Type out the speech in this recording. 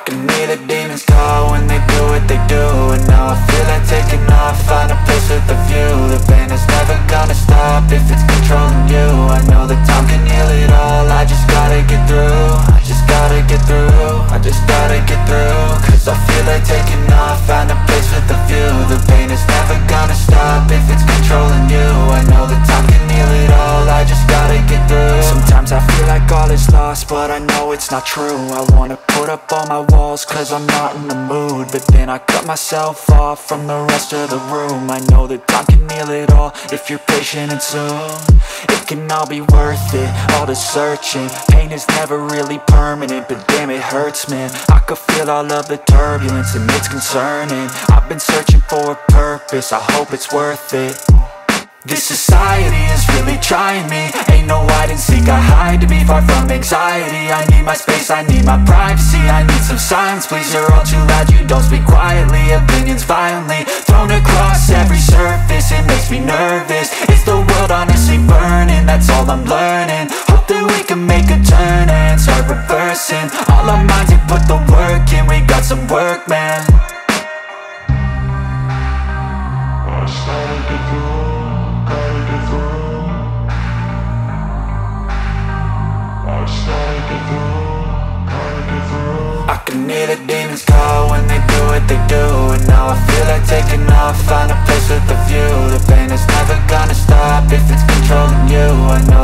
can hear the demons call when they do what they do. And now I feel like taking off, find a place with a view. The pain is never gonna stop if it's controlling you. I know that time can heal it all, I just gotta get through. I just gotta get through, I just gotta get through. Cause I feel like taking off, find a place with a view. The pain is never gonna stop if it's controlling you. I know that time can heal it all, I just gotta get through. Sometimes I feel like all is lost, but I know it's not true. I wanna put up all my walls cause I'm not in the mood, but then I cut myself off from the rest of the room. I know that time can heal it all if you're patient, and soon it can all be worth it, all the searching. Pain is never really permanent, but damn it hurts, man. I could feel all of the turbulence and it's concerning. I've been searching for a purpose, I hope it's worth it. This society is really trying me. Ain't no hide and seek, I hide to be far from anxiety. I need my space, I need my privacy. I need some silence, please, you're all too loud. You don't speak quietly, opinions violently thrown across every surface. It makes me nervous, is the world honestly burning? That's all I'm learning. Hope that we can make a turn and start reversing all our minds and put the work in. We got some work, man. I can hear the demons call when they do what they do. And now I feel like taking off, find a place with a view. The pain is never gonna stop if it's controlling you. I know